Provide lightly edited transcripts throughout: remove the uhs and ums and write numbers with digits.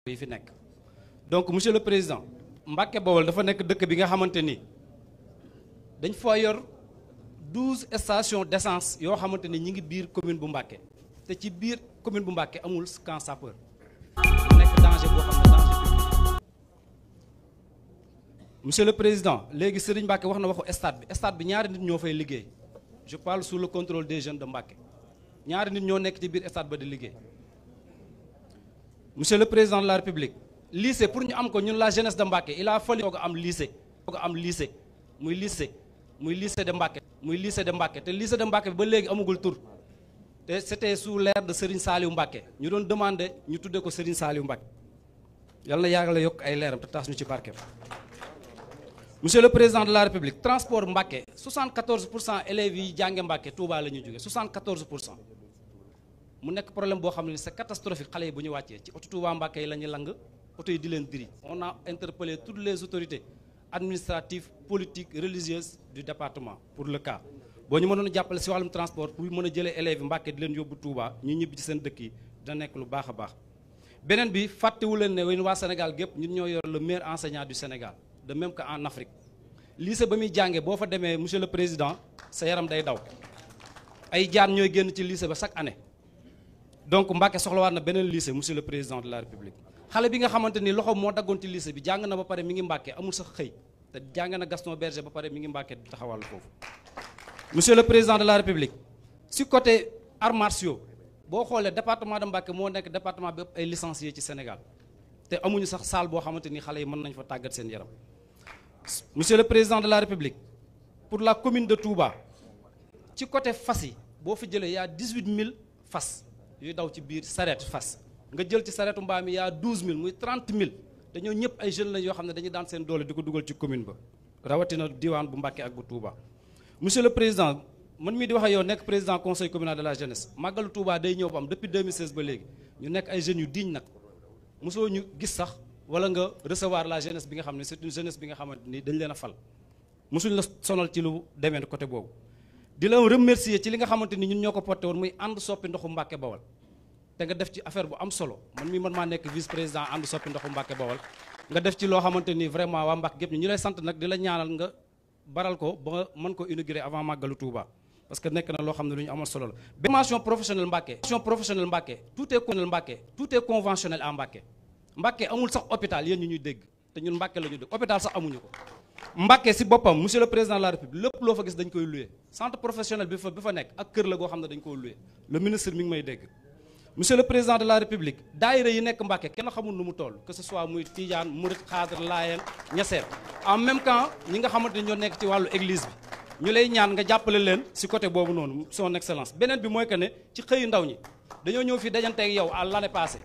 yi fi nekk. Donc monsieur le président, Mbacké Bawol dafa nekk dëkk bi nga xamante ni dañ fa yor 12 stations d'essence yoo xamante ni ñi ngi biir commune bu Mbacké te ci biir commune bu Mbacké amul camp sapeur mu nekk danger boo xam ne danger public. Monsieur le président, léegi Serigne Mbacké wax na waxu stade bi ñaari nit ñoo fay liggéey. Je parle sous le contrôle des jeunes de Mbacké ñaari nit ñoo nekk ci biir stade ba di liggéey. Monsieur le président de la République, lycée pour ñu am ko ñun la jeunesse de Mbacké il a fallu ko am lycée muy lycée de Mbacké te lycée de Mbacké bi ba léegi amugul tur te c'était sous l'ère de Serigne Saliou Mbacké ñu doon demandé ñu tuddee ko Serigne Saliou Mbacké yàlla na yàgg la yokk ay leeram te taas ñu ci barkeem. Monsieur le président de la République, transport Mbacké 74% élèves yi jànge Mbacké Touba la ñuy jógee 74%. mu nekk problème boo xam ne c'est catastrophique xale yi bu ñu wàccee ci oto Touba Mbacké yi la ñuy lang oto yi di leen diri. On a interpellé toutes les autorités administratives, politiques, religieuses du département pour le cas boo ñu mënoon a jàppale si wàllum transport pour mën a jëlee élèves yi Mbacké di leen yóbbu Touba ñu ñibbi ci seen dëkk yi dina nekk lu baax a baax. beneen bi fàttewu leen ne waa Sénégal gépp ñun ñoo yor le meilleur enseignant du Sénégal de même que en Afrique lycée ba muy jàngee boo fa demee monsieur le président sa yaram day daw ay jaan ñooy génn ci lycée ba chaque année. Donc Mbacké soxlawaat na beneen lycée monsieur le président de la République xale bi nga xamante ni loxo moo daggoon ci lycée bi jàng na ba pare mi ngi Mbacké amul sax xëy te jàng na Gaston Berger ba pare mi ngi Mbacké di taxawal foofu. Monsieur le président de la République si côté arts martiaux boo xoolee département de Mbacké moo nekk département bi ëpp ay licenciés ci Sénégal te amuñu sax salle boo xamante ni xale yi mën nañ fa tàggat seen yaram. Monsieur le président de la République pour la commune de Touba ci côté fas yi boo fi jëlee y'a 18000 fas. yuy daw ci biir sareet fas nga jël ci sareetu mbaam mi yaa 12000 muy 30000 te ñoo ñëpp ay jeunes lañ yoo xam ne dañuy daan seen doole di ko dugal ci commune ba rawatina diwaan bu Mbacké ak bu Touba. Monsieur le président man mii di wax ak yow nekk président conseil communal de la jeunesse màggalu Touba day ñëw ba am depuis 2016 ba léegi ñu nekk ay jeunes yu digne nag mosoo ñu gis sax wala nga recevoir la jeunesse bi nga xam ne c'est une jeunesse bi nga xamante ni dañ leen a fal mosuñ la sonal ci lu demee côté boobu. di la remercier ci li nga xamante ni ñun ñoo ko porté woon muy ànd soppi ndoxu Mbacké Bawol te nga def ci affaire bu am solo man maa nekk vice président ànd soppi ndoxu Mbacké Bawol nga def ci loo xamante ni vraiment waa Mbacké gépp ñu lay sant nag di la ñaanal nga baral ko ba mën ko inaugurer avant màggalu Touba parce que nekk na loo xam ne lu ñu amal solo la. formation professionnelle Mbacké tout est conventionnel à Mbacké amul sax hôpital yéen ñu ñuy dégg te ñun Mbacké la ñu dégg hôpital sax amuñu ko. Mbacké si boppam monsieur le président de la République lépp loo fa gis dañ koy louer centre professionnel bi fa nekk ak kër la goo xam ne dañ koy louer le ministre mi ngi may dégg. monsieur le président de la République daayira yi nekk Mbacké kenn xamul nu mu toll que ce soit muy Tidiane Mouride Khadre Layène Niassène en même temps ñi nga xamante ni ñoo nekk ci wàllu église bi ñu lay ñaan nga jàppale leen si côté boobu noonu son excellence. beneen bi mooy que ne ci xëyu ndaw ñi dañoo ñëw fi dajante ak yow à l'année passée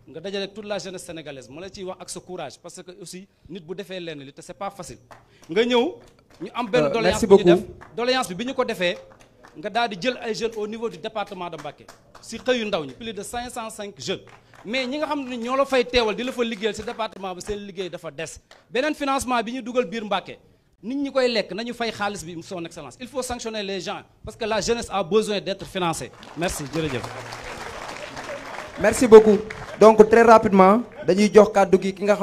nga dajale toute la jeunesse sénégalaise ma la ciy wax ak sa courage parce que aussi nit bu defee lenn li te c'est pas facile nga ñëw ñu am benn doléance bu ñu def doléance bi ñu ko defee nga daal di jël ay jeunes au niveau du département de Mbacké si xëyu ndaw ñi plus de 505 jeunes mais ñi nga xam ne ñoo la fay teewal di la fa liggéeyal si département bi seen liggéey dafa des beneen financement bi ñu dugal biir Mbacké nit ñi koy lekk nañu fay xaalis bi son excellence il faut sanctionner les gens parce que la jeunesse a besoin d'être financée merci jërëjëf. Merci beaucoup donc très rapidement dañuy jox kàddu gi ki nga